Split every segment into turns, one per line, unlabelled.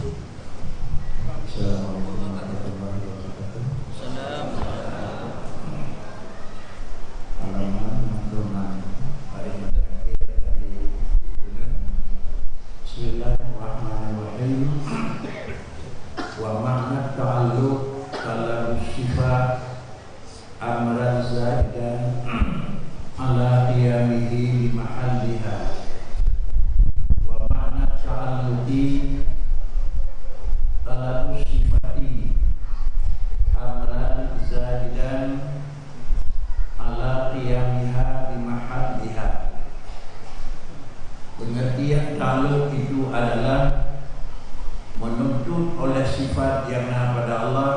Assalamualaikum warahmatullahi wabarakatuh. Halaman 66 paling terakhir dari bulan. Bismillahirrahmanirrahim. Wa ma'na ta'alluq kalam sifat amran zaidan ala qiyamihi bi mahalliha. Wa ma'na ta'alluqi kalam sifati amran zaidan ala qiyamiha bi mahalliha. Pengertian ta'alluq itu adalah menuntut oleh sifat yang pada Allah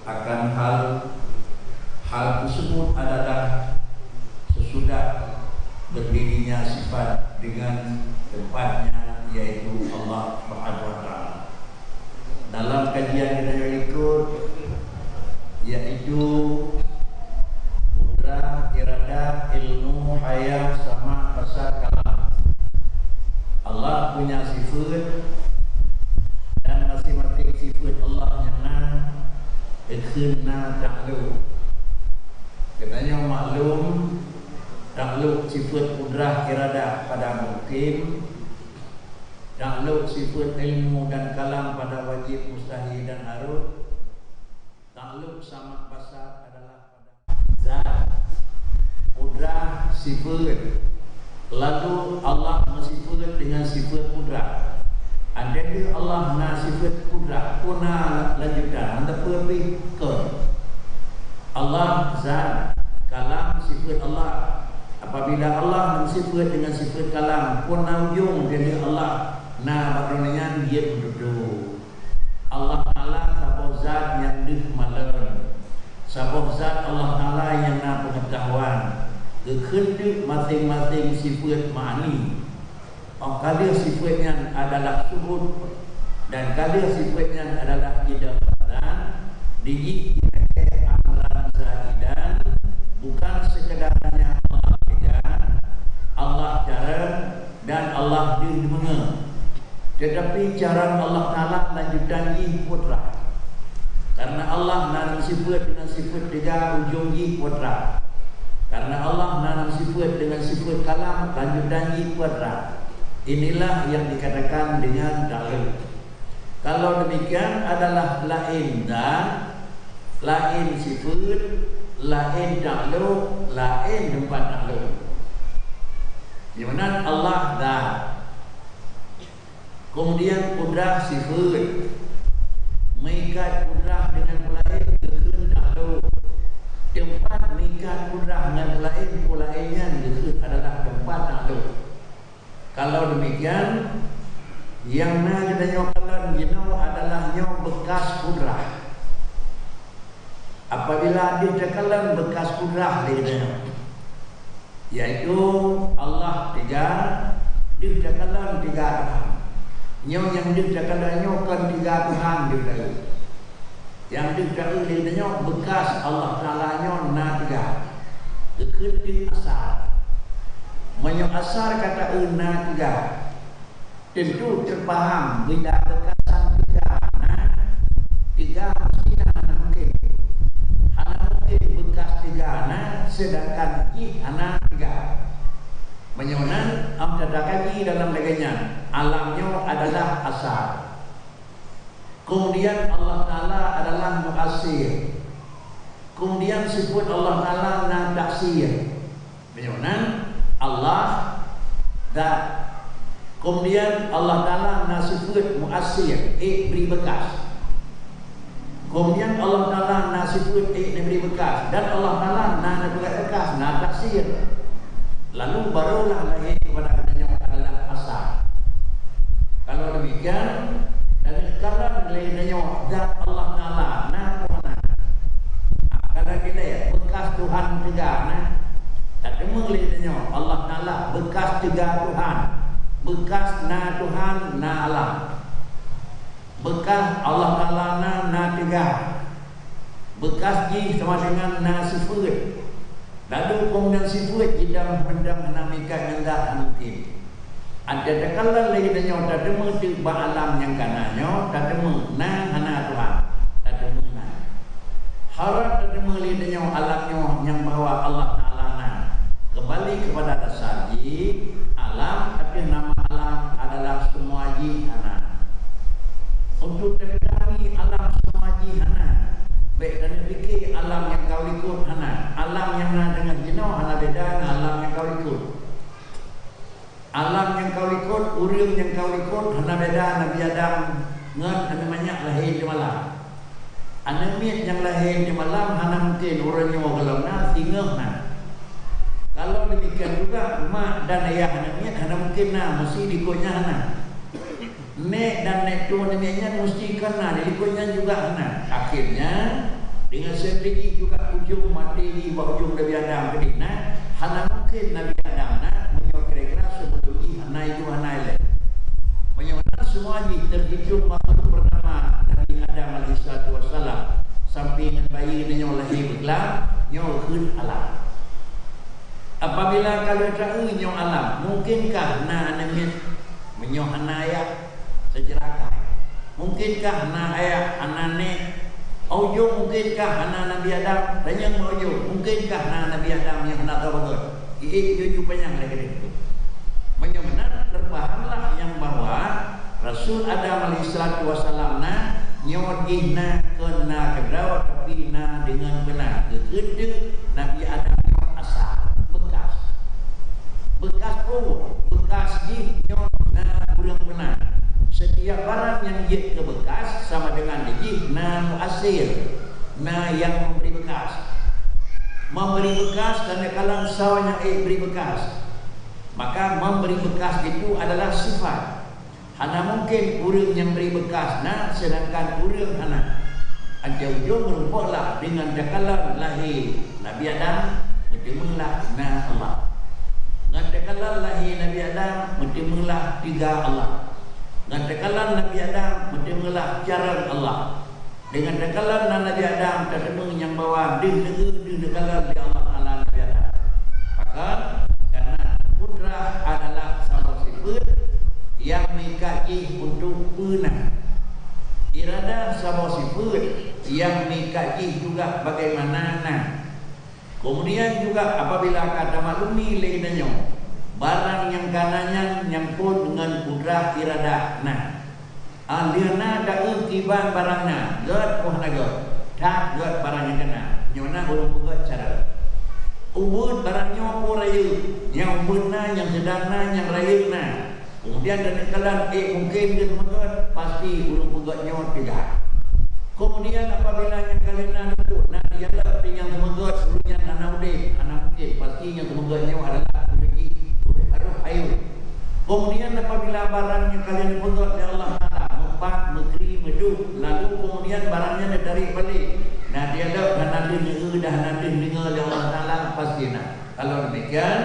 akan hal tersebut adalah sesudah berdirinya sifat dengan tempatnya, yaitu Allah Subhanahu wa taala. Dalam kajian kita berikut, yaitu qudrah, iradah, ilmu, hayat, sama, basar, kalam. Allah punya sifat, dan masing-masing sifat Allah yang ikhna ta'luk. Katanya maklum ta'luk sifat qudrah, iradah pada mungkin, ta'luk sifat ilmu dan kalam pada wajib, mustahil dan harus. Ta'luk sama basar adalah pada zat, qudrah sifat. Lalu Allah bersifat dengan sifat qudrah. Andai Allah na sifat qudrah, kuna lanjutan anda pergi ke Allah zat, kalam sifat Allah. Apabila Allah bersifat dengan sifat kalam, kuna ujung jadi Allah na maknanya dia duduk. Allah Taala sabah zat yang malam, sabah zat Allah Taala yang na pengetahuan. Kehendak masing-masing sifat ma'ani. Kali sifatnya adalah subut dan kali sifatnya adalah idafatan, diikir amran zaidan, bukan sekedarnya Allah tidak, Allah cara dan Allah dimenga, tetapi cara Allah Taala lanjutan di putra. Karena Allah nanam sifat dengan sifat tiga ujung di putra. Karena Allah nanam sifat dengan sifat kalam lanjutan di putra. Inilah yang dikatakan dengan ta'luk. Kalau demikian adalah lain dan lain sifat, lain ta'luk, lain tempat ta'luk. Di mana Allah dah. Kemudian qudrah sifat, mengikat qudrah dengan lain dengan ta'luk. Tempat mengikat qudrah dengan lain lainnya adalah tempat ta'luk. Kalau demikian, yang kita nyokalan jino adalah nyok bekas kudrah. Apabila dicekalan bekas kudrah dia, yaitu Allah tiga, dicekalan tiga Tuhan. Nyok yang dicekalan nyokan tiga Tuhan dia. Yang dicekalan dia nyok bekas Allah Taala nyok na tiga. Keketik asal. Menyok asar kata una tiga, tentu terpaham bila bekasan tiga tiga mesti anak mungkin bekas tiga sedangkan anak tiga menyonan amtadakan dalam leganya alamnya adalah asar. Kemudian Allah Ta'ala adalah muasir. Kemudian sifat Allah Ta'ala na taksir menyonan Allah dan kemudian Allah Ta'ala nasifat muasir, beri bekas. Kemudian Allah Ta'ala nasifat beri bekas dan Allah Ta'ala beri bekas, taksir. Lalu barulah lahir kepada katanya adalah asal. Kalau demikian, dan sekarang lahirnya zat Allah Ta'ala Tuhan. Kalau kita bekas Tuhan tiga tak mengelitnya Allah Ta'ala bekas tiga Tuhan, bekas na Tuhan na alam, bekas Allah Ta'ala na tiga, bekas ji sama dengan na sifat. Lalu kemudian sifat jika mendam menamikan hendak mungkin. Ada dekalan lagi danyo tak demu di alam yang kananyo tak demu nang hana Tuhan tak demu nang harap tak demu lagi danyo alamnya yang bahwa Allah Ta'ala nang kembali kepada dasar ji alam, tapi nama alam adalah semua ji hana. Untuk diketahui alam semua ji hana, baik dan fikir alam yang kau ikut hana, alam yang na dengan jino hana beda dengan alam yang kau ikut. Alam yang kau ikut, urang yang kau ikut hana beda. Nabi Adam ngan hana banyak lahir di malam. Anemit yang lahir di malam hana mungkin urangnya kalau na singgah na. Kalau demikian juga mak dan ayah anemit hana mungkin na mesti dikutnya hana. Nek dan nek tu anemnya mesti kena dikutnya juga hana. Akhirnya dengan sendiri juga ujung mati di ujung Nabi Adam kedina hana mungkin Nabi Adam na kira-kira sebelum hana itu hana ile. Bagaimana semua ji terhitung makhluk pertama Nabi Adam alaihissalatu wassalam sampai dengan bayi dia lahir beglam nyo khun alam. Apabila kalau tahu nyo alam, mungkinkah na anemit menyo hana ayat sejerakah? Mungkinkah na ayat anane ujung? Mungkinkah hana Nabi Adam dan yang ujung? Mungkinkah na Nabi Adam yang hana tahu betul? Itu panjang lagi itu. Benar terpahamlah yang bahwa Rasul Adam alaihissalatu wassalam na nyodina kena kedawa tapi na dengan benar kekede Nabi Adam asal bekas bekas di nyod na kurang benar. Setiap barang yang dia ke bekas sama dengan di na muasir na yang memberi bekas dan kalang sawanya beri bekas. Maka memberi bekas itu adalah sifat. Hana mungkin urang yang beri bekas nah sedangkan urang hana. Ada ujung merupalah dengan dakalan lahir Nabi Adam mendemulah na Allah. Dengan dakalan lahir Nabi Adam mendemulah tiga Allah. Dengan dakalan Nabi Adam mendemulah cara Allah. Dengan dakalan Nabi Adam terdengar yang bawa di dakalan di Allah Taala Nabi Adam. Maka adalah satu sifat yang mengkaji untuk punah. Irada satu sifat yang mengkaji juga bagaimana nah. Kemudian juga apabila kata maklumi lainnya barang yang kanannya yang pun dengan kudrah irada nah. Alirna daun tiban barangnya gad pohna gad tak gad barangnya kena nyona urang buat cara ubud barangnya pun raya yang benar, yang sedangna, yang raya na. Kemudian dari kalan mungkin dia mengat pasti urang pegatnya tiga. Kemudian apabila yang kalian ada nah dia lah yang mengat urangnya anak mungkin pasti yang mengatnya adalah rezeki harus ayu. Kemudian apabila barang yang kalian pegat oleh Allah Taala mempat negeri medu lalu kemudian barangnya dari balik. Nah dia dah nanti dah nanti dengar oleh Allah Taala pasti nah. Kalau demikian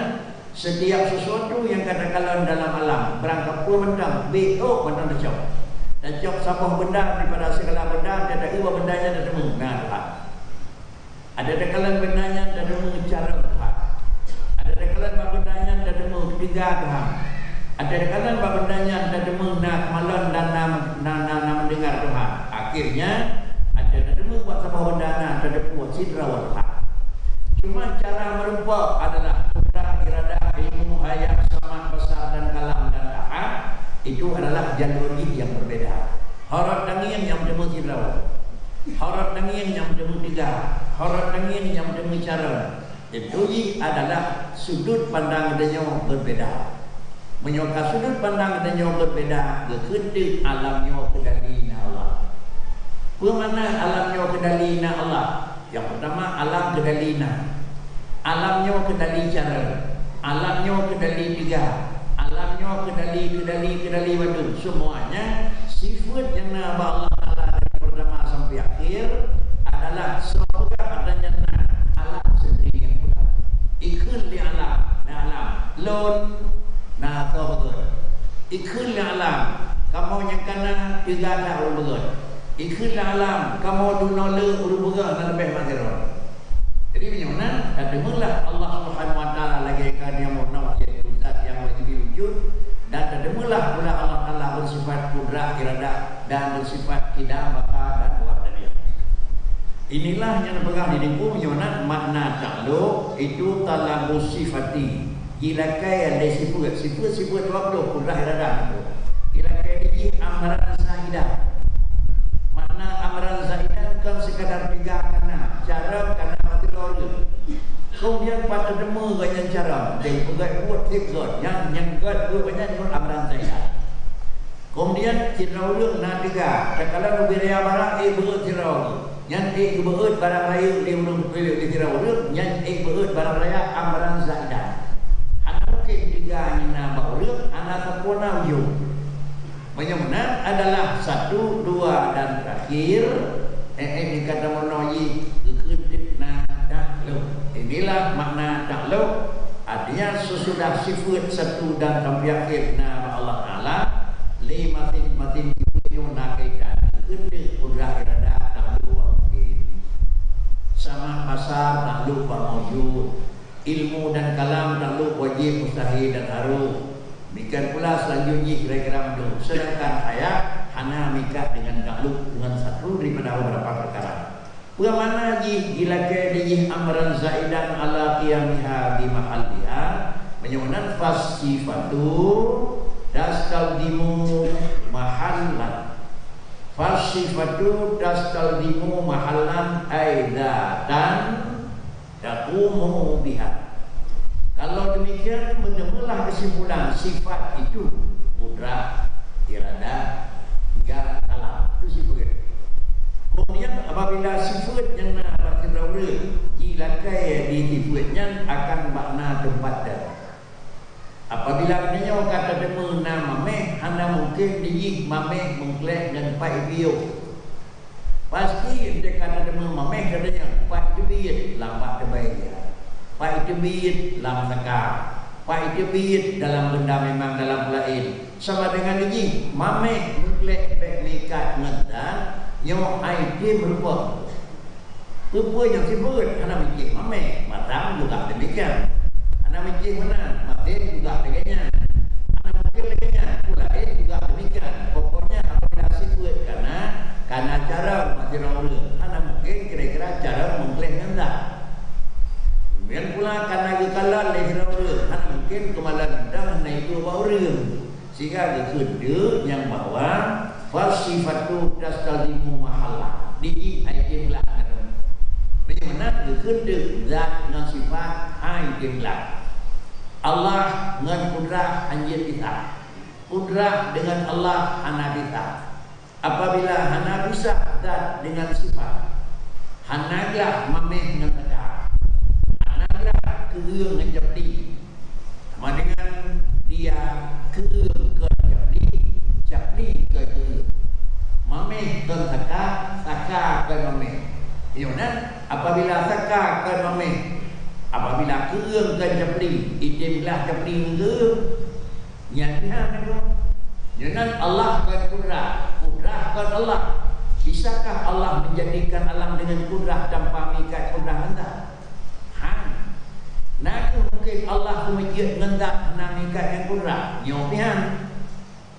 setiap sesuatu yang kadang-kadang dalam alam berangkat pun benda beok benda dacok dacok sabah benda daripada segala benda ada dua bendanya ada temu nah ada dekalan bendanya ada temu cara Tuhan ada dekalan bendanya ada temu tiga Tuhan ada dekalan bendanya ada temu nak malam dan nama mendengar Tuhan akhirnya ada temu buat sabah bendanya ada temu sidra Tuhan. Cuma cara merupa adalah kudrah iradah ilmu hayat sama besar dan kalam dan taat itu adalah jalur yang berbeda. Harap dangin yang bertemu sidrawat, harap dangin yang bertemu tiga, harap dangin yang bertemu cara. Itu adalah sudut pandang dia berbeda. Menyoka sudut pandang dia berbeda keketik alamnya kedalina Allah. Bagaimana alamnya kedalina Allah? Yang pertama alam kedalina, alamnya kedali cara, alamnya kedali tiga, alamnya kedali batu. Semuanya sifat yang nama Allah Taala dari pertama sampai akhir adalah semoga adanya alam sendiri yang benar. Ikut di alam, alam lon, nah kau betul. Ikut di alam, kamu yang kena tiga dah orang betul. Ikut alam kamu dunole urubga dan lebih material. Jadi bagaimana? Dengarlah Allah Subhanahu wa taala lagi kan yang mau nawak zat yang wajib wujud dan Inilah yang pernah didengku menyonat makna takluk itu talabu sifati. Ilakai ada sifat 20 kudrah iradah itu. Ilakai ini amaran zaidah. Makna amaran zaidah bukan sekadar pegang kana, cara kana material. Kemudian pada demo banyak cara, dia pegang buat hifzat, yang buat banyak amaran zaidah. Kemudian tirau na tiga, kalau beria barang beut tirau. Yang beut barang raya dia belum pilih tirau yang beut barang raya amaran zaidah. Mungkin tiga ina bauluk anak sempurna ujung. Menyemana adalah 1, 2 dan terakhir. Dikata monoyi kekedip na takluk. Inilah makna takluk. Artinya sesudah sifat 1 dan sampai akhir nama Allah Taala. Matin punya kaitan kekedip udah irada takluk mungkin. Sama pasar takluk berwujud. Ilmu dan kalam takluk wajib, mustahil dan harus. Demikian pula selanjutnya kira-kira menurut. Sedangkan ayat hana mikah dengan takluk dengan satu daripada beberapa perkara. Bagaimana jika dia amran zaidan ala qiyamiha bi mahalliha menyebutkan fasifatu tastaldimu mahallan. Fasifatu tastaldimu mahallan aidatan taqumu biha. Kalau demikian menemulah kesimpulan sifat itu kudrat, irada, hingga kalam. Itu sifat. Kemudian apabila sifat yang nak berkira ilakai di sifatnya akan makna tempat dah. Apabila dia kata demo nama meh, anda mungkin di mameh mengklek dan pai bio. Pasti dia kata demo mameh katanya pai jebit lambat terbaik. Pai jebit lam saka. Pai jebit dalam benda memang dalam lain. Sama dengan ini mameh mengklek bek mikat ngedan nyo idea berupa. Rupa yang sibuk anak mikir mameh matang juga demikian. Anak mikir mana matin juga demikian. Anak mikir lainnya lain juga demikian. Pokoknya apabila sibuk karena cara masih orang. Anak mungkin kira-kira cara mengklek ngedan. Kemudian pula karena kekalan lehir orang, kan mungkin kemalan dah naik dua orang. Sehingga kekede yang bawa fasifatu tastaldimu mahallah. Di item lah. Bagaimana kekede zat dengan sifat item lah. Allah dengan kudrah anjir kita. Kudrah dengan Allah hana kita. Apabila hana bisa zat dengan sifat, hanaglah mameh dengan keung dengan japli. Sama dengan dia keung ke japli, japli ke keung. Mameh ke saka, saka ke mameh. Iyalah apabila saka ke mameh, apabila keung ke japli, itimlah japli keung. Nyatanya itu. Jangan Allah ke kudrah, kudrah ke Allah. Bisakah Allah menjadikan alam dengan kudrah tanpa mikat kudrah anda? Nak mungkin Allah kemujud ngendak namikat yang kurang nyopian.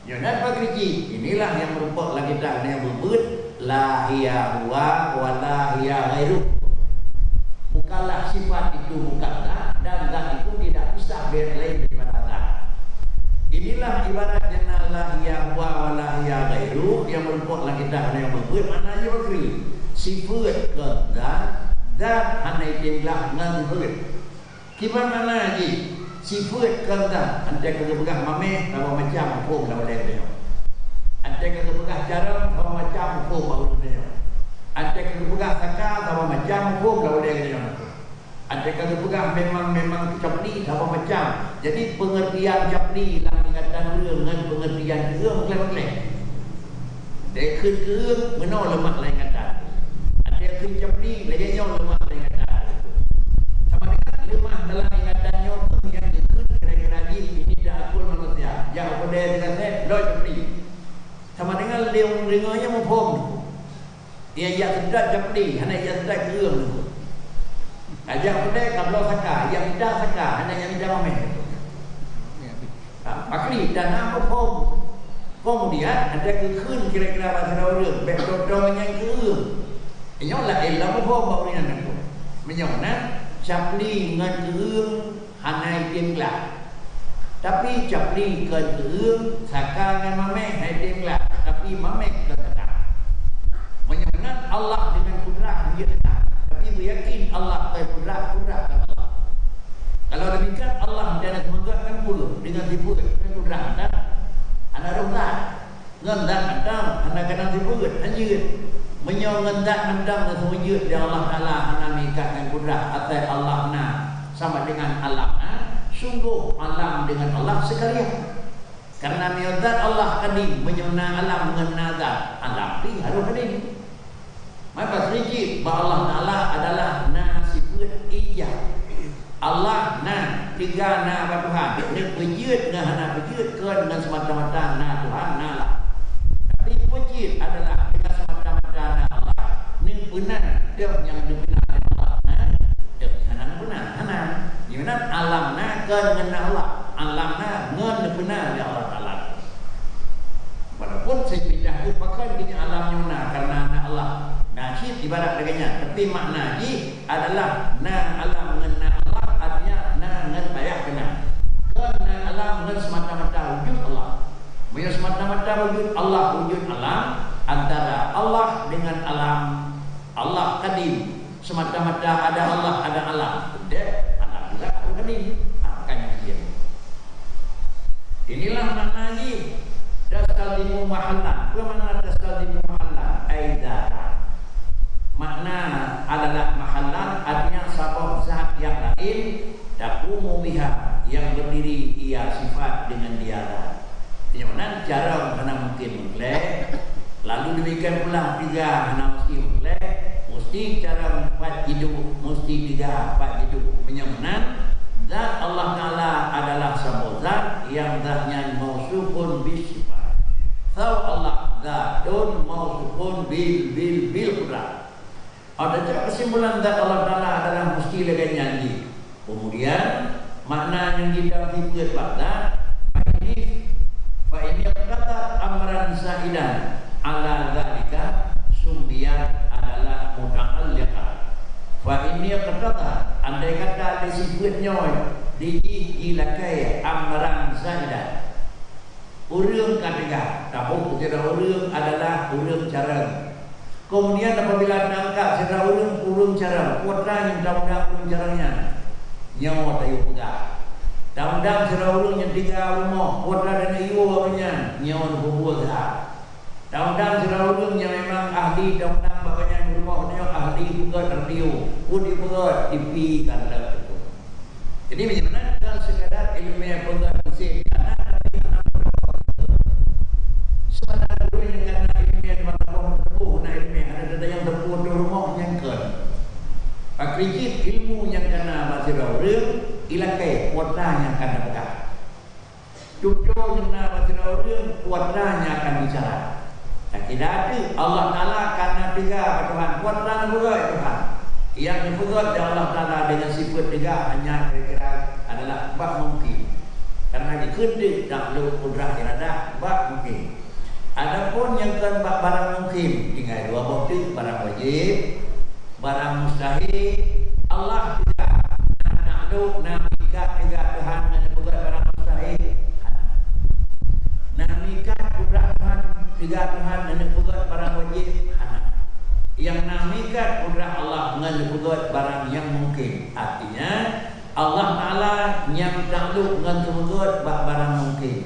Jangan pakriji. Inilah yang merupakan lagi tak yang berbut la hiya huwa wa la hiya ghairu. Bukanlah sifat itu bukanlah dan zat itu tidak bisa berlain daripada zat. Inilah ibarat yang la hiya huwa wa la hiya ghairu yang merupakan lagi tak yang berbut maknanya bakri. Sifat ke zat hanya itulah ngan sifat. Gimana lagi sifat kata anda kena pegang mameh sama macam hukum dah boleh dia. Anda kena pegang cara sama macam hukum baru dia. Anda kena pegang saka sama macam hukum dah boleh dia. Anda kena pegang memang capli sama macam. Jadi pengertian capli dalam ingatan dengan pengertian keung kelak-kelak. Dia keung menol lemak lain kata. Anda keung capli lainnya lemak lain kata. Lemah dalam ingatannya yang itu kira-kira ini dah akul manusia. Yang pada dengan saya loy capli. Sama dengan leung dengarnya mempom. Ia sedap capli, hanya ia sedap keung. Ajak pada kablo saka, yang tidak saka, hanya yang tidak mameh. Makli dan nama pom. Kemudian ada kekun kira-kira bahasa orang. Betul-betul yang keung. Inyolah ilmu bawa ni anak tu. Menyona capli ngan keung hanai tinglah. Tapi capli ke keung saka ngan mameh hai tinglah. Tapi mameh ke tetap. Menyona Allah dengan kudrah dia tetap. Tapi beryakin Allah ke kudrah kan Allah. Kalau demikian Allah dan menggakkan puluh dengan tipu kudrah dan anak rumah ngendak adam anak kena tipu anjir. Menyo ngendak mendang dan wujud di Allah Taala hana mikatkan kudrah atai Allah na sama dengan alam sungguh alam dengan Allah sekalian karena miudat Allah kadi menyona alam mengenal alam di harus kadi maka sejid bahawa Allah Taala adalah na sifat ijab Allah na tiga na Tuhan dia wujud dengan hana wujud ke dengan semata-mata na Tuhan na lah tapi wujud adalah Allah ni benar dia yang benar Allah dia benar benar di mana alam na dengan Allah alam na ngan benar ya Allah Taala walaupun saya pindah ke pakai gini alam yang na karena na Allah nasib ibarat dengannya tapi makna ji adalah na alam dengan Allah artinya na ngan payah kena karena alam ngan semata-mata wujud Allah bila semata-mata wujud Allah wujud alam antara Allah dengan alam Allah kadim semata-mata ada Allah ada alam dia alam juga kadim makanya dia inilah makna ni dasalimu mahallan apa makna dasalimu mahallan aidara makna adalah mahallan artinya sabab zat yang lain taqumu biha yang berdiri ia sifat dengan dia yang jarang kena mungkin mengklaim. Lalu demikian pula tiga hana mesti mengklaim, mesti cara empat hidup, mesti tiga empat hidup. Menyamanan zat Allah Taala adalah satu zat yang zatnya mausufun bisifat. Tahu Allah zatun mausufun bil qudrah. Ada kesimpulan zat Allah Taala adalah mesti lagi nyanyi. Kemudian makna yang kita fikir pada ini kata amran zaidan ala zalika sumbiat adalah muta'alliqah. Fa ini kata andai kata disebutnya diilakai amran zaidan. Urang ketiga, tahu kira urang adalah urang cara. Kemudian apabila diangkat secara urang cara, kuatra yang undang urang caranya nyawa tayu pegang. Undang secara urang yang tiga rumah, kuatra dan iu apanya nyawa berbuat dah. Undang secara urang yang memang ahli undang bagainya rumah dia ahli pegat radio, udi pegat TV kan dah. Jadi bagaimana kalau sekadar ilmiah pegat mesin karena sebenarnya dulu yang karena ilmiah di mana orang tepuh nak ilmiah ada yang tepuh di rumah yang kan. Akhirnya ilmu yang kena masih urang ilakai kuatranya akan dekat. Cucu yang masih urang kuatranya akan bicara. Dan tidak ada Allah Taala karena tiga Tuhan kuatranya berat Tuhan. Yang dibuat oleh Allah Taala dengan sifat tiga hanya kira-kira adalah bab mungkin. Karena dikedik dalam kudrah iradah bab mungkin. Adapun yang kan barang mungkin tinggal dua bukti barang wajib, barang mustahil. Allah tidak nakluk namika tiga Tuhan dan bukan barang mustahil. Namika kudrah Tuhan tiga Tuhan dan bukan barang wajib. Yang namika kudrah Allah dengan bukan barang yang mungkin. Artinya Allah Taala yang takluk dengan bukan barang mungkin.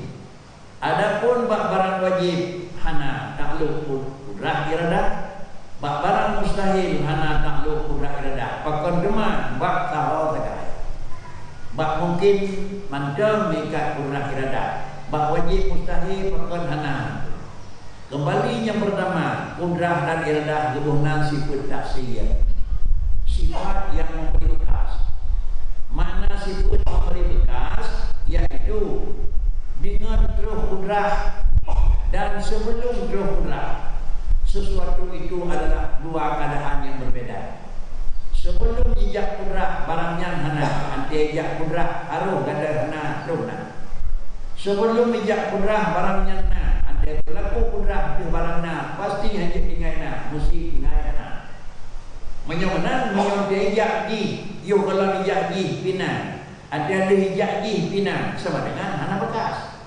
Adapun barang wajib hana takluk kudrah iradah, barang mustahil hana takluk kudrah iradah. Pakon demam bak tahu tak. Bak mungkin mandam mikat kudrah iradah. Bak wajib mustahil pakon hana. Kembali yang pertama, kudrah dan iradah gabungan sifat taksir. Sifat yang memberi bekas. Mana sifat memberi bekas yaitu dengan terus kudrah dan sebelum terus kudrah. Sesuatu itu adalah dua keadaan yang berbeda. Sebelum ijak kudrah barangnya hana, anti ijak kudrah haruh gada hana dona. Sebelum ijak kudrah barangnya hana, anti berlaku kudrah di barangnya pasti hanya tinggalnya, mesti tinggalnya. Menyonan menyon dia ji, yo kalau dia ji pinan. Ada dia ji pinan sama dengan hana bekas.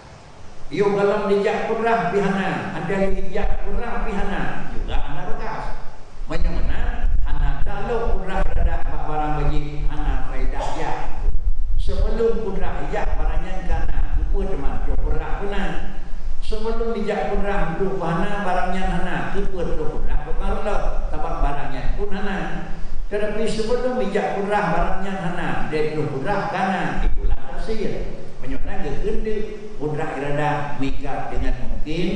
Yo kalau dia kurang pihana, ada dia kurang pihana juga hana bekas. Menyonan hana dalu kurang rada barang bagi hana faedah ya. Sebelum kurang ya barangnya kana, upu teman kurang punang. Sebelum dijak kurang untuk hana barangnya hana, upu kurang bukanlah tapak barangnya pun hana. Tetapi sebelum dijak kurang barangnya hana, dia kurang kana itulah tersir. Menyonan kekendu kudrat irada mikat dengan mungkin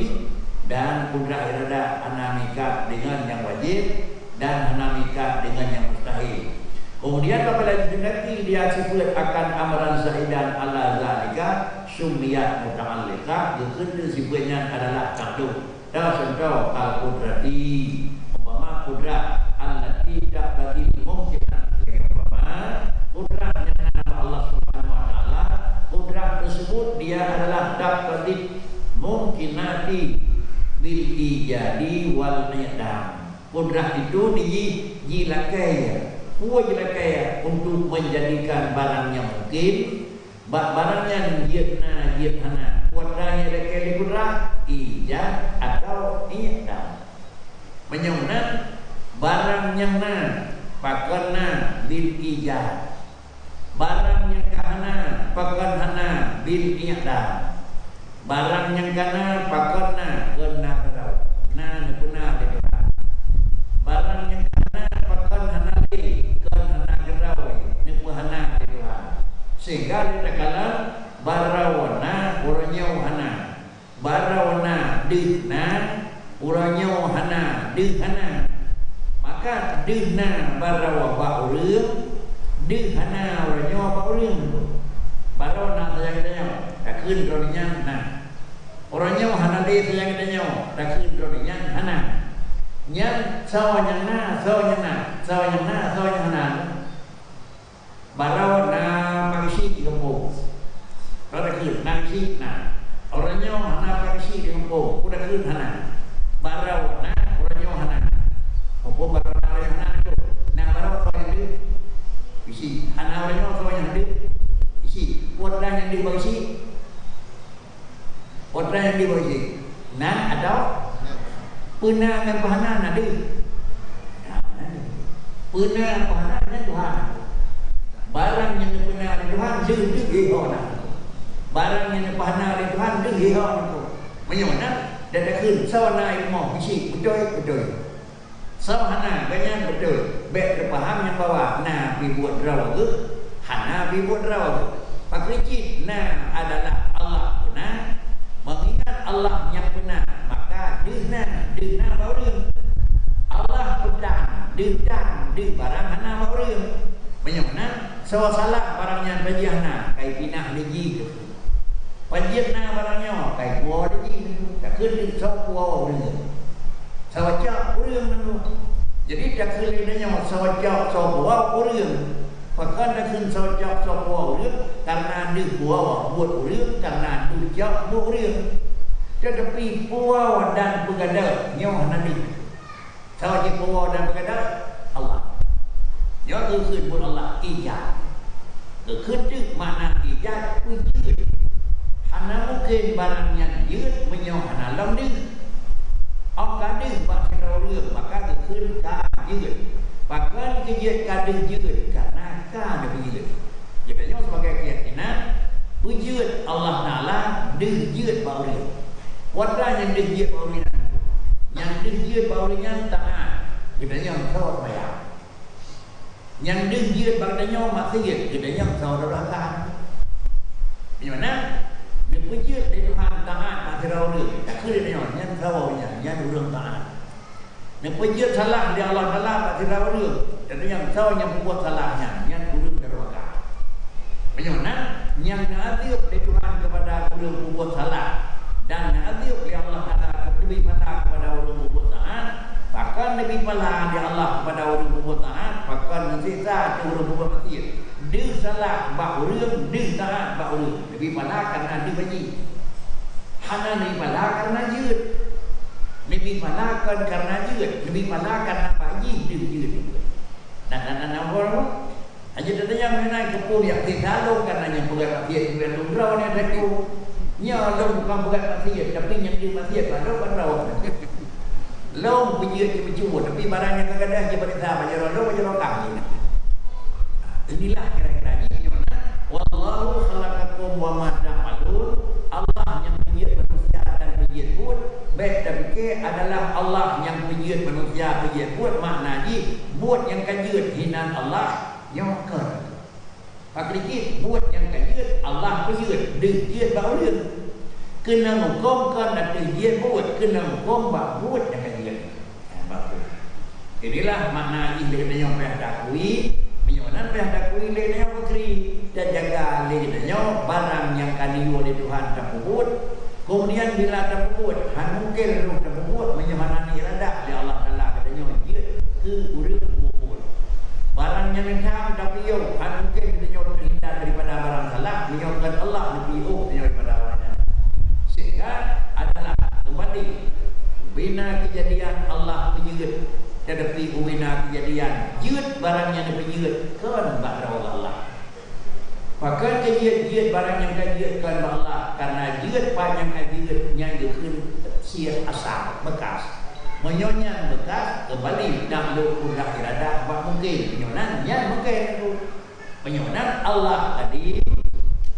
dan kudrat irada hana mikat dengan yang wajib dan hana mikat dengan yang mustahil. Kemudian apabila didengati dia sifat akan amaran zaidan ala zalika sumiyat muta'alliqah, kekendu sifatnya adalah takdum. Dan contoh kal kudrati umpama kudrat allati daqati mungkinan, umpama kudrat yang Allah Subhanahu wa taala, kudrat tersebut dia adalah daqati mungkinati bil ijadi wal i'dam. Kudrat itu dijilakai kaya untuk menjadikan barang yang mungkin, barangnya jihna, kuadranya lekali kudrah, ijad atau i'dam. Menyonan barang yang pakana bil ijad, barang yang kahana pakana bil i'dam, barang yang kana pakana kena kerau, guna dekat, barang yang kana pakana sehingga dikatakan barawana uranya hana, barawana dihna uranya hana dihana. Maka dihna barawa baurung, dihana uranya baurung. Barawana sayang kitanya tak kun roninya hana, uranya hana di sayang kitanya tak kun roninya hana. Yang sawanya hana. Barawana pagisi di kampung, pada kun nangsi na. Orangnya hana pagisi di kampung, udah kun hana. Barawana orangnya hana. Kampung barawana yang hana tu. Nah barawana orang yang isi hana orangnya orang yang isi. Kuatlah yang dibagi, kuatlah yang dibagi. Nah atau pernah dengan pahana nadi. Pernah pahana dengan Tuhan. Barang yang pernah oleh Tuhan jadi hihonan. Barang yang pernah oleh Tuhan jadi hihonan itu. Menyonan dan dakun sawana ilmu isi betul. Sawahana ganyan betul. Baik terpaham yang bawah. Nah dibuat rawa ke, hana dibuat rawa ke. Pakricit nah adalah Allah benar. Mengingat Allah yang benar, maka dihna baurung. Allah pedang, di barang hana baurung. Menyonan salah barangnya bajihna kai pinah legi tu. Bajihna barangnya kai kuah legi tu. Tak kena sok kuah urang. Sawajak urang tu. Jadi tak kena sawajak sok kuah urang. Pakan tak kena sawajak sok kuah urang karena di kuah buat urang, karena dujak buat urang. Tetapi kuah dan begadang nyoh nanti. Sawajak kuah dan begadang Allah. Ya kekhun pun Allah ijad. Kekhun tu makna ijad wujud. Hana mungkin barang yang jud menyoh hana lam dih. Ang kadih bak kerauria maka kekhun ka jud. Bahkan kejut kadih jud karena ka ada jud. Jadi sebagai keyakinan wujud Allah Taala dih jud bauria. Wadah yang dih jud bauria. Yang dih jud bauria taat. Kita yang tahu bayar. Yang dia bagdanya maksiat, dia yang saudarakan. Gimana? Dia puji dari Tuhan taat masyarakat dia. Tak kira dia yang saudanya, yang urang taat. Dia puji salah dia Allah Taala masyarakat dia. Dan yang saud yang buat salahnya, yang urang deraka. Gimana? Yang adil dari Tuhan kepada urang buat salah dan adil dari Allah Taala lebih pada kepada urang buat taat. Bahkan lebih pala di Allah kepada orang berbuat taat, bahkan sisa tu orang berbuat maksiat. Dia salah bak urang, dia taat bak urang. Lebih pala karena dia bagi. Hana lebih pala karena jud. Lebih pala karena jud, lebih pala karena bagi dia jud. Nah, aja tanya mengenai kepul yang disalung karena yang pegang maksiat yang lumrah ni ada ku. Nya long bukan pegang maksiat tapi yang dia maksiat ada pandau. Long punya dia bercuba tapi barang yang kadang-kadang dia pada sahabat dia long macam lokang ni. Inilah kira-kira ni. Wallahu khalaqakum wa ma ta'malun. Allah yang pencipta manusia dan pencipta buat. Baik tapi adalah Allah yang pencipta manusia pencipta buat maknanya buat yang kajut hinan Allah yang kan. Pak dikit buat yang kajut Allah pencipta dia bau dia. Kena hukum kan ada dia buat kena hukum buat yang kajut. Inilah makna ini yang pernah dakui. Menyonan pernah dakui lehnya bakri dan jaga lehnya barang yang kaliu oleh Tuhan tersebut. Kemudian bila tersebut han mungkin roh tersebut menyemana irada di Allah Taala katanya dia ke urang bubur. Barang yang mentam tapi yo han mungkin katanya terhindar daripada barang salah menyokkan Allah lebih daripada barangnya. Sehingga adalah kembali bina kejadian Allah penyeged tetapi bina kejadian jut barang yang penyeged kan ba'da Allah. Maka kejadian barang yang kejadian Allah karena jut panjang kejadian yang dikun sia asal bekas menyonyan bekas kembali dahulu udah irada apa mungkin penyonan yang mungkin itu penyonan Allah kadim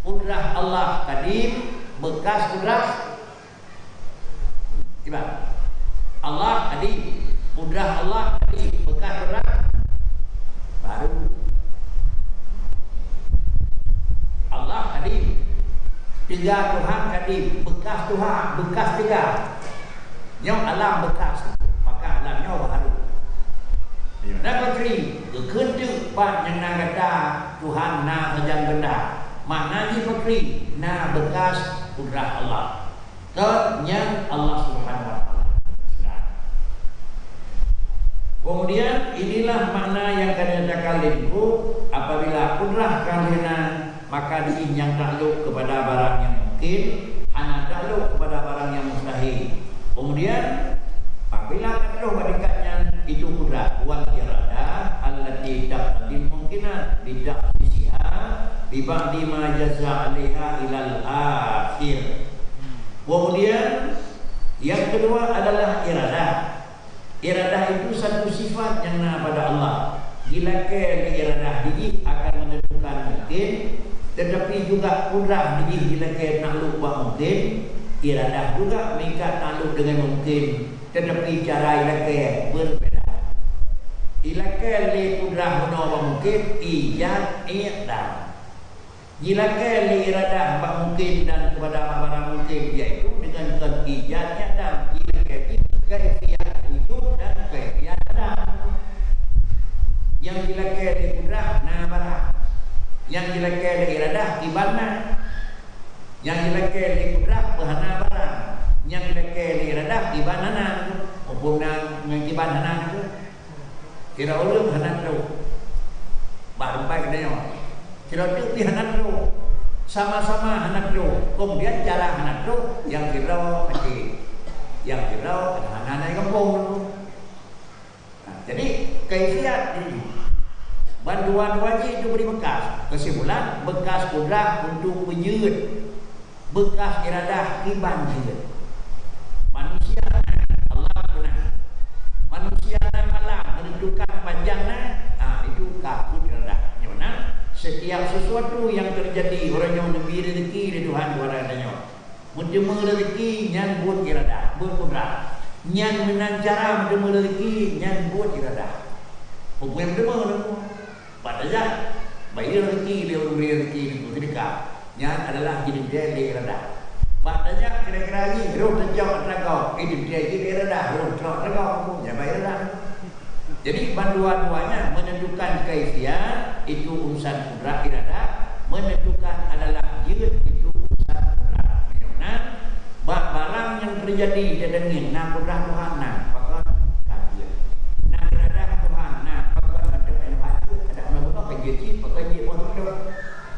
udrah Allah kadim bekas udrah tiba Allah kadim udrah Allah kadim bekas udrah baru Allah kadim tiga Tuhan kadim bekas Tuhan bekas tiga yang alam bekas maka alamnya baru nak bakri kekentuk pan yang nak kata Tuhan na kerjaan benda maknanya bakri na bekas udrah Allah yang Allah Subhanahu wa taala. Kemudian inilah makna yang kalian kalian itu apabila udrah kalian maka diinjang takluk kepada barang yang mungkin anak takluk kepada barang yang mustahil. Kemudian apabila takluk berdekatnya itu kudrat wal irada allati taqdim mungkinat bidak sisiha bibadi ma jaza alaiha ilal akhir. Kemudian yang kedua adalah irada. Irada itu satu sifat yang na pada Allah. Bila ke irada ini akan menentukan mungkin tetapi juga kudrat ini bila ke takluk mungkin iradah juga mereka takluk dengan mungkin tetapi cara ilake berbeda. Ilake le kudrah menawa mungkin ijad i'dam. Ilake le iradah bak mungkin dan kepada barang mungkin yaitu dengan ijad i'dam. Ilake kaifiat wujud dan kaifiat adam. Yang ilake le kudrah na barang. Yang ilake le iradah ibadna. Yang ilake le kudrah bahana barang. Yang ilake le iradah ibadana. Hubungan mengibadah itu kira ulum hanan ro baru baik dia kira tu hanan ro sama-sama hanan ro kemudian cara hanan ro yang kira kecil yang kira hanan kampung. Jadi kaifiat ini bantuan wajib itu beri bekas kesimpulan bekas kudrat untuk menyud bekas iradah iban juga manusia manusia dan alam menentukan panjangnya itu kakut rendah mana setiap sesuatu yang terjadi orang yang lebih rezeki di Tuhan waradanya menjemur rezeki nyan buat irada buat kudrat nyan menancara menjemur rezeki nyan buat irada hukum menjemur padahal bayi rezeki dia beri rezeki itu sedekah nyan adalah jadi dia irada maknanya kira-kira ini roh terjauh terangkau hidup dia jadi rendah roh terangkau ya baik rendah. Jadi dua-duanya menentukan kaifiat itu urusan kudrat irada menentukan adalah jid itu urusan kudrat menyunan barang yang terjadi dedengin nak kudrat Tuhan nak maka kafir nak irada Tuhan nak maka ada ada orang kejiji pakai jid pun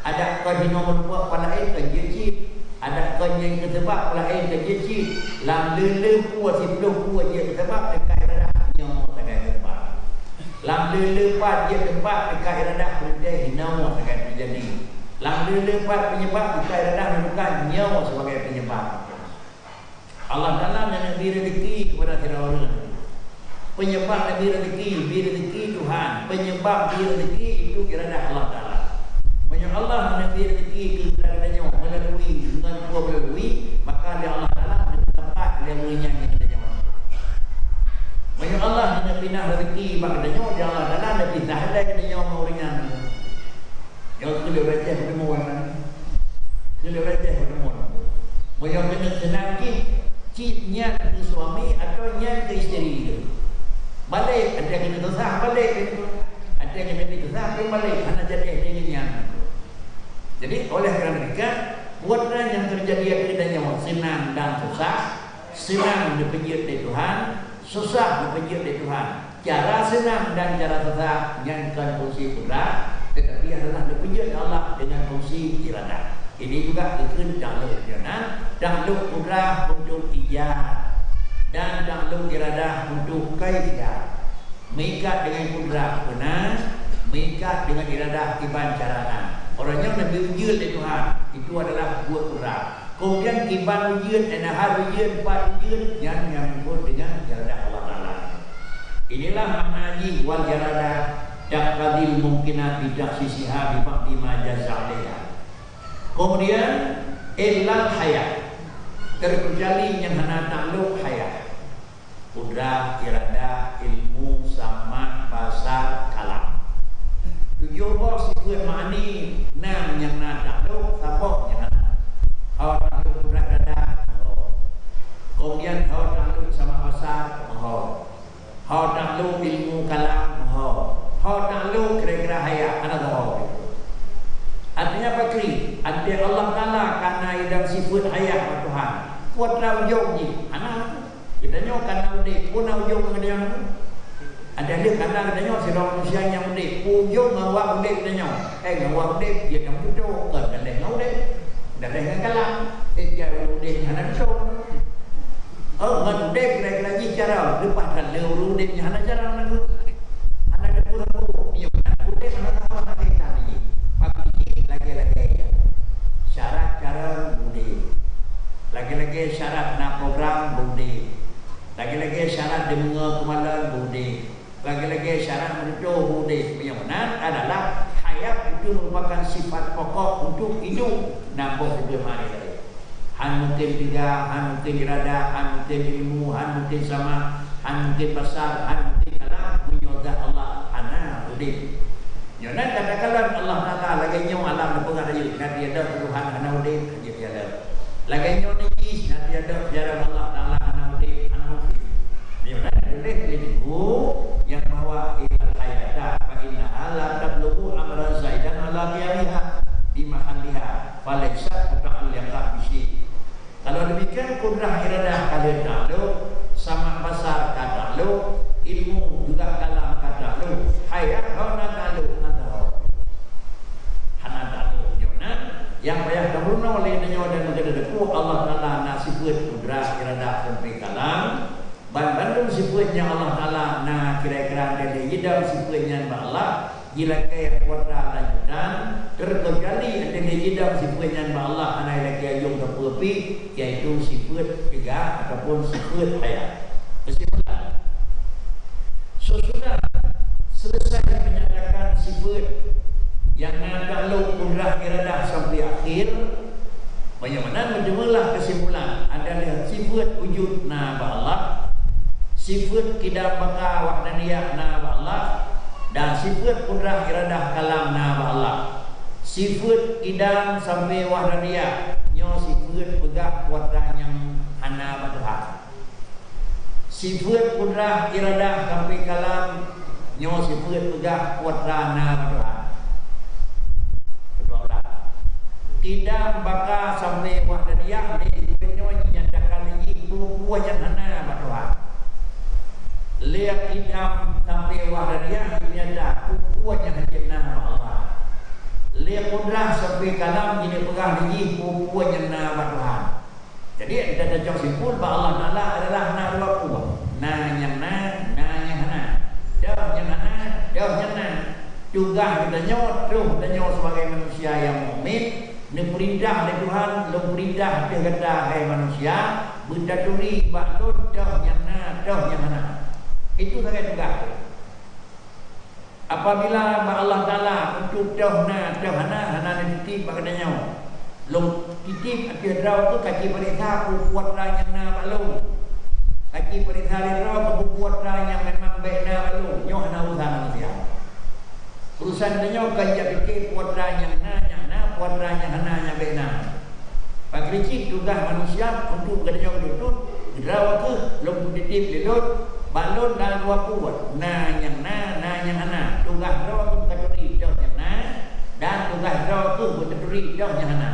ada kejino buat pada kejiji ada kenyang kesebab lain kejiji lam lele puas sebelum puas je kesebab dekat dah nyo dekat sebab Lang lepat dia tempat dekat iradah perintah hinau akan terjadi. Lang lepat penyebab dekat iradah bukan nyawa sebagai penyebab. Allah Ta'ala nak beri rezeki kepada orang. Penyebab beri rezeki Tuhan. Penyebab beri rezeki itu iradah Allah Ta'ala. Banyak Allah nak beri rezeki kepada melalui maka dia Allah Ta'ala tempat dia berinya kepadanya. Banyak Allah nak pindah rezeki kepadanya, dia Allah Ta'ala nak pindah ada kepadanya orang-orangnya. Yang kena baca pertemuan kena baca pertemuan. Banyak kena senangkit cipnya ke suami atau nya ke isteri dia. Balik ada kena kesah balik itu. Ada kena kesah balik karena jadi dengan. Jadi oleh kerana mereka buatlah yang terjadi kepadanya senang dan susah. Senang dipenjit dari Tuhan, susah dipenjit dari Tuhan. Cara senang dan cara susah nyanyikan fungsi kudrah, tetapi adalah dipenjit Allah dengan fungsi iradah. Ini juga ikut dakluk janan, dakluk kudrah untuk ijad dan dakluk iradah untuk kaifiyah. Mengikat dengan kudrah benar, mengikat dengan iradah ibancarana. Orang yang lebih ujian dari Tuhan itu adalah buat kudrah. Kemudian kiban ujian, enahar ujian, empat ujian yang disebut dengan iradah Allah Ta'ala. Inilah makna haji wal iradah daqadil mungkinat bidak sisiha bibakti majazaliyah. Kemudian illal hayat, terkecuali yang hana takluk hayat. Kudrah, iradah, ilmu, sama, basar, kalam. Tujuh bos sifat makni nam yang na takluk, sabok yang hana. Hau takluk kudrah iradah, kemudian hau takluk sama basar, hau takluk ilmu, kalam, hau takluk kira-kira hayat, hana tahu. Artinya apa kri? Artinya Allah Ta'ala karena idam sifat hayat Tuhan. Kuat ujung ni. Anak kita nyo karena udik pun ujung dengan dia. Ada dia karena kita nyo sedang manusia yang udik. Ujung ngawak udik kita nyo. Ngawak udik dia yang tutup. Dan dia ngawak udik. Dan dia yang kalah. Dia udik yang ada show. Ngan udik kira-kira je cara. Lepaskan dia udik yang ada cara. Anak dia pun tahu. Udik anak tahu anak kita ni. Lagi-lagi syarat cara budi, lagi-lagi syarat nak program budi, lagi-lagi syarat dengar kemalan budi, lagi-lagi syarat menuju budi. Yang benar adalah hayat itu merupakan sifat pokok untuk hidup. Nampak sebelum hari tadi. Han mungkin tiga, han mungkin iradah, han mungkin ilmu, han mungkin sama, han mungkin besar, han mungkin kalam, menyogat Allah, anak budi. Jangan katakanlah Allah Ta'ala lagi nyawa alam dan pengaruh nanti ada Tuhan anak udin jadi ada lagi nyawa najis nanti ada sejarah Allah Ta'ala anak udin anak udin. Jangan boleh itu yang bawa ilal hayata fa inna ala tablugu amran zaidan ala qiyamiha di mahalliha falaysa muta'alliqa bisi. Kalau demikian kudrah iradah kalian takluk sama pasar takluk ilmu juga kalam takluk hayat hana takluk yang payah kaburna oleh nyawa dan negara deku Allah Ta'ala nak sifat kudrah iradah sampai kalam bandung sifatnya Allah Ta'ala nak kira-kira dari jidam sifatnya Allah gila kaya kuatra lanjutan terkecuali ada jidam sifatnya Allah anak lagi ayung kepupi yaitu sifat tiga ataupun sifat hayat. Kesimpulan sesudah selesai menyatakan sifat yang nak lalu kudrah iradah sampai akhir, bagaimana menjemalah kesimpulan adalah sifat wujud na Allah, sifat kidam baka wahdaniyah na Allah, dan sifat kudrah iradah kalam na Allah. Sifat kidam sampai wahdaniyah nyo sifat pegah kuatrah yang hana Tuhan. Sifat kudrah iradah sampai kalam nyo sifat pegah kuatrah na Tuhan. Tidak bakal sampai wahdaniyah ni sebenarnya nyatakan lagi buah yang hana Tuhan. Lihat idam sampai wahdaniyah nyata buah yang hana Allah. Lihat kudrah sampai kalam jadi pegang lagi buah yang hana Tuhan. Jadi ada jauh simpul bahawa Allah Ta'ala adalah na dua buah. Na yang hana, dah yang hana tugas kita nyot sebagai manusia yang mukmin, ni perintah dari Tuhan, lu perintah dia kata hai manusia, berdaduri baktun dah yang hana. Itu sangat tugas. Apabila Allah Taala untuk dah hana dititip katanya. Long titip akhir draw tu kaki perintah buat yang balu. Kaki perintah draw buat yang memang baik balu. Nyo hana urusan manusia. Urusan dia kaya fikir buat yang buat yang hana baik Pak Ricik tugas manusia untuk kerja duduk draw tu long titip lelut balon dan dua buat. Yang hana tugas draw tu kategori dah yang dan tugas draw tu kategori dah yang hana.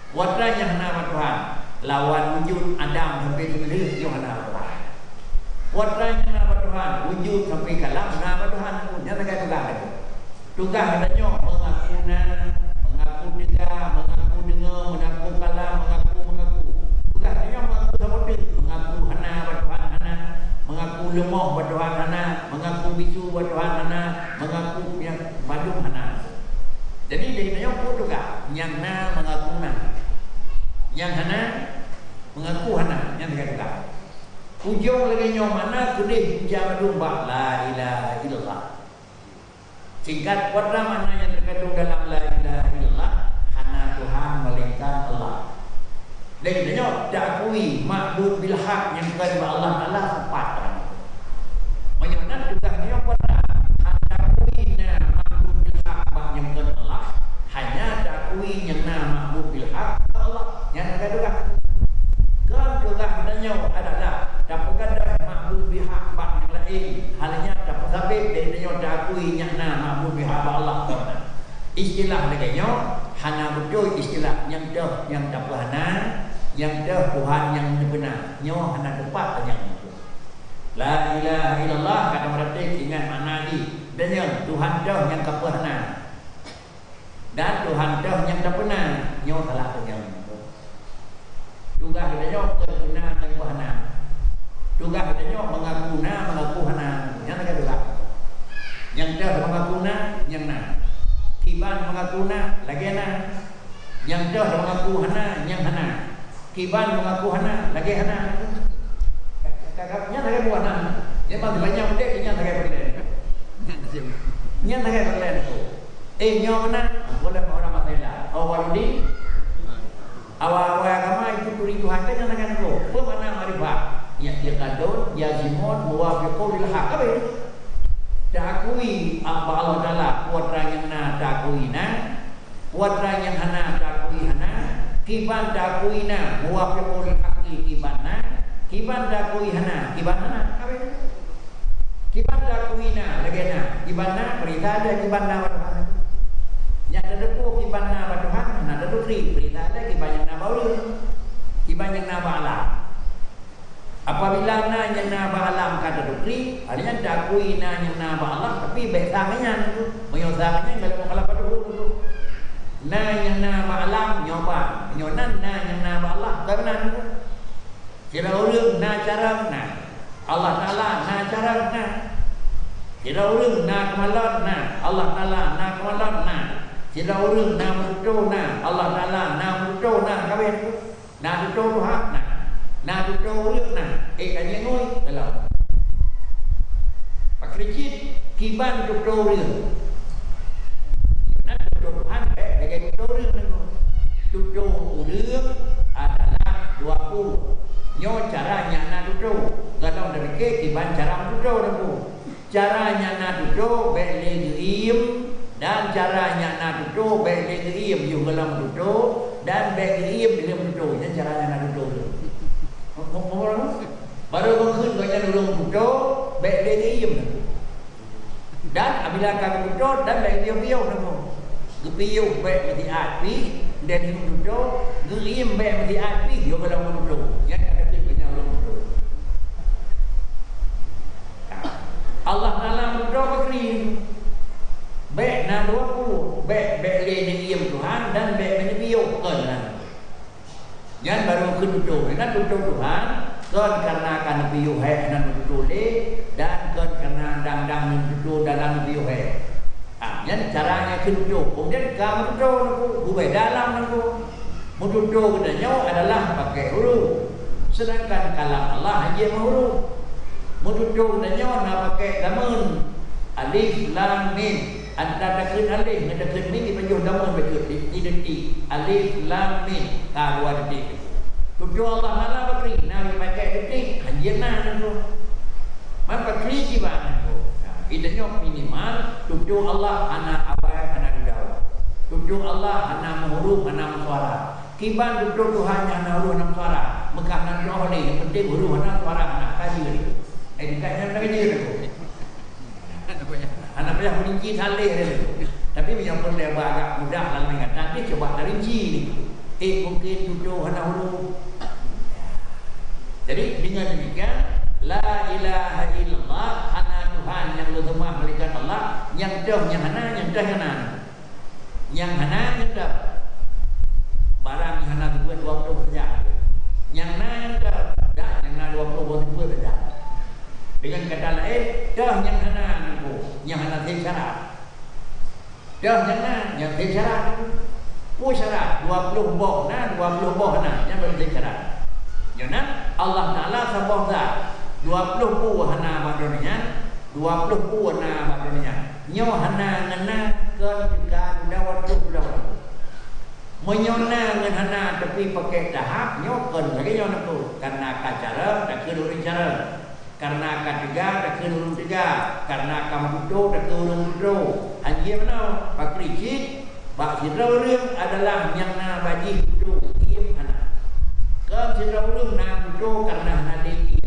Wadra yang nama Tuhan lawan wujud Adam sampai sebenarnya yang nama Tuhan. Wadra yang nama Tuhan wujud sampai kalam nama Tuhan pun yang tak tugas. Tugas katanya mengaku dengar, mengaku kalam, mengaku. Tugas katanya mengaku seperti mengaku hana Tuhan hana, mengaku lemah Tuhan hana, mengaku bisu Tuhan hana, mengaku yang madu hana. Jadi dia katanya pun juga yang mengaku yang hana mengaku hana yang dikatakan ujung lagi nyom mana kudih jam domba la ilaha illallah. Singkat wadra mana yang terkandung dalam la ilaha illallah hana Tuhan melainkan Allah. Dan dia dakui ma'bud bil haq yang dikatakan Allah Taala sepatutnya. Menyonan juga dia wadra dakui ma'bud bil haq yang dikatakan Allah hanya dakui yang ma'bud bil haq yang kedua kan juga katanya adalah dapatkan dah makbul bihak bak yang lain halnya dapat sabit dia dakui nyana makbul bihak Allah Taala. Istilah laganya hana betul istilah yang dah yang dapat hana yang dah Tuhan yang benar nyo hana tepat yang itu. La ilaha illallah kata berarti ingat makna ni dan Tuhan dah yang kapahana dan Tuhan dah yang tak benar nyo salah yang juga katanya kena dan hana. Juga katanya mengaku hana. Yang tak ada. Yang dah mengaku yang Kiban mengaku lagi Yang dah mengaku hana yang hana. Kiban mengaku hana lagi hana. Kakaknya tak ada buat Dia masih banyak dek yang tak ada perlen. Yang tak ada perlen tu. Nyo mana? Boleh orang Malaysia. Awaludi awal agama itu turi Tuhan kan yang dengan itu pemana marifat ya kadon ya zimon muwafiqul lil haq apa itu dakui apa Allah Taala kuatra yang dakui kuatra yang hana dakui hana kiban dakui muwafiqul lil haq kiban dakui hana apa itu kiban dakui lagi kiban berita ada kiban Tuhan yang ada tu kiban Tuhan ada tu berita ada kiban yang kiban yang alam. Apabila yang alam kata dukri, artinya dakui yang alam tapi baik sangatnya tu, menyosangnya kalau pada dulu. Yang alam nyoba, nyonan yang alam karena tu. Kira orang cara Allah Taala cara kira orang kemalan Allah Taala kemalan Sila orang mutu Allah Taala mutu kawin mutu hak mutu urip kanya ngoi kalau Pak Ricik kiban mutu urip mutu Tuhan lagi mutu urip mutu urip adalah 20 nyo caranya mutu kalau dari kiban cara mutu caranya mutu beli diim dan caranya nak duduk baik diam you dalam duduk dan baik diam dalam duduk yang caranya nak duduk baru mungkin banyak duduk baik diam dan apabila kami duduk dan baik diam gepiu baik mesti api dan duduk diam baik mesti api you dalam duduk yang ada banyak dalam duduk Allah Taala duduk begini baik 20 baik diam Tuhan dan baik menyebiyuk kan yang baru keduduk Tuhan kan karena akan biyuk dan duduk dan kan karena dang dalam duduk dalam biuhe. Yang caranya duduk. Kemudian kamu duduk, bubai dalam aku. Duduk kedanya adalah pakai huruf. Sedangkan kalam Allah hanya huruf. Duduk kedanya nak pakai damun. Alif lam mim. Anda dekat alif, dekat mim dipanggil damun dekat di detik. Alif lam mim. Dua detik. Duduk Allah Taala bakri. Nabi pakai detik. Hanya nak. Maka kriji banget tu. Idenya minimal tujuh Allah anak awal anak dudau. Tujuh Allah anak huruf anak suara. Kiban tujuh Tuhan anak huruf anak suara. Mekah nan doa ni yang penting huruf anak suara anak kaji tu. Dikatnya nak kaji tu. Anak payah merinci salih tu. Tapi yang pun dia agak mudah lah mengingat. Nanti coba rinci ni. Mungkin tujuh anak huruf. Jadi dengan demikian La ilaha illallah hana Tuhan yang lu semua melihat Allah yang dah yang hana yang dah yang hana yang dah barang yang hana dibuat 20 saja yang hana yang dah yang hana 20 saja dengan kata lain dah yang hana yang hana syarat dah yang syarat syarat 20 boh nah 20 boh nah yang bersyarat jangan Allah Taala sabah zat 20 pu hana badonya 20 pu hana badonya nyo hana ngana kan juga dawat tu dawat menyona ngan hana tapi pakai tahap nyo kan lagi nyo tu karena kacara dak kedurun cara karena ketiga dak kedurun tiga karena kambudo dak kedurun budo anjir mana pakri cik bak sidau reung adalah yang na baji budo iem hana kan sidau reung na budo karena hana di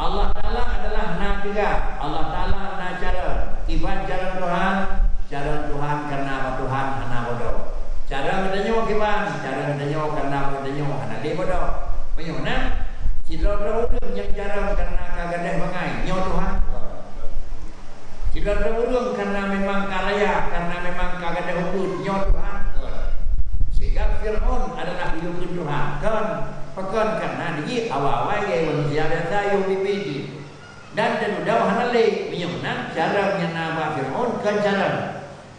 Allah Ta'ala adalah na tiga. Allah Ta'ala na cara. Iban cara Tuhan karena apa Tuhan hana bodoh. Cara ngedanyo kiban, cara ngedanyo karena bodohnya hana dia bodoh. Bagaimana? Sidro yang cara karena kagadeh bangai nyo Tuhan. Sidro karena memang karaya, karena memang kagadeh hukum nyo Tuhan. Sehingga Fir'aun adalah hidup Tuhan. Kan? Pakan karena dia awal-awal yang manusia biasa yang dipilih dan tenudau hanale menyunan cara menyenabah Fir'aun kan cara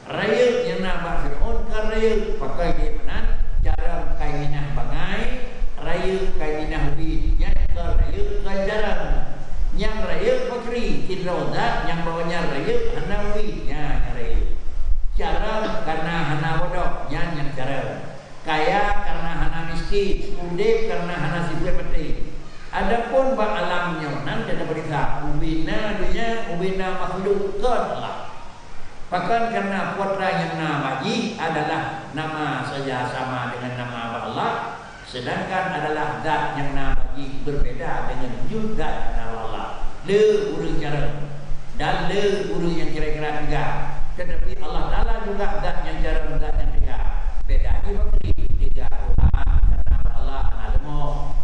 raya menyenabah Fir'aun kan raya pakai dia menan cara kainah bangai raya kainah bidnya ke raya kan cara yang raya pakri tidrodat yang bawanya raya hanawidnya raya cara karena hana bodoh yang cara kaya karena hana miskin, udip karena hana sifat peti. Adapun ba alamnya nan tidak berita ubina dunia ubina makhluk Allah. Bahkan karena putra yang nama ji adalah nama saja sama dengan nama Allah, sedangkan adalah zat yang nama ji berbeda dengan juga nama Allah. Le urang cara dan le urang yang kira-kira tiga. Tetapi Allah Taala juga zat yang cara zat yang tiga. Beda ni bagi tiga Tuhan karena Allah alamu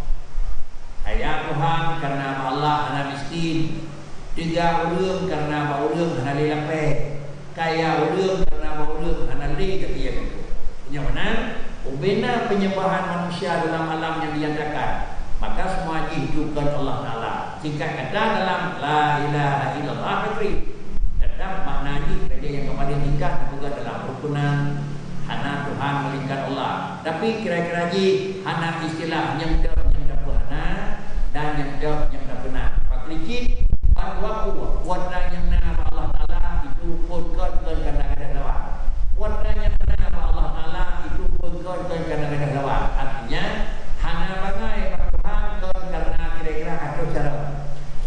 kaya Tuhan karena Allah ana miskin tiga urang karena urang ana lelape kaya urang karena urang ana li ketia itu nyaman ubena penyembahan manusia dalam alam yang dinyatakan maka semua dihidupkan Allah Taala singkat kata dalam la ilaha illallah fikri tetap maknanya saja yang kemarin tingkat juga dalam rukunan hana Tuhan melingkar Allah. Tapi kira-kira ji hana istilah yang dah hana dan yang dah benar. Paklicit waktu wanda yang nama Allah Taala itu pun kadang-kadang lawan. Wanda yang nama Allah Taala itu pun kadang-kadang lawan. Artinya hana bangai Tuhan karena kira-kira atau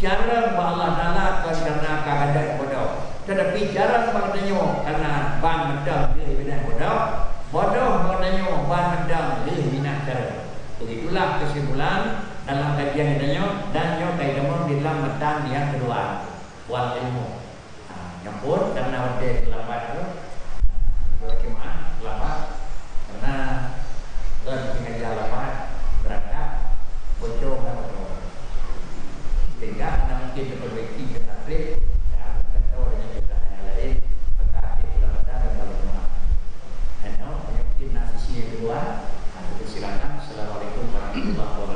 cara Allah Taala karena kadang bodoh. Tetapi jarang maknanya karena ban medang dia bina bodoh maknanya ban medang dia bina cara. Begitulah kesimpulan dalam kajian ini dan nyo kaidah di dalam medang yang kedua wal ilmu. Nyampur karena waktu selamat itu bagaimana selamat karena dan dengan selamat berangkat bocor sehingga anda mungkin diperbaiki ke takrib dan ketemu dengan yang lain berkati keselamatan dan berdoa. Dan mungkin nasisi yang kedua, silakan. Assalamualaikum warahmatullahi wabarakatuh.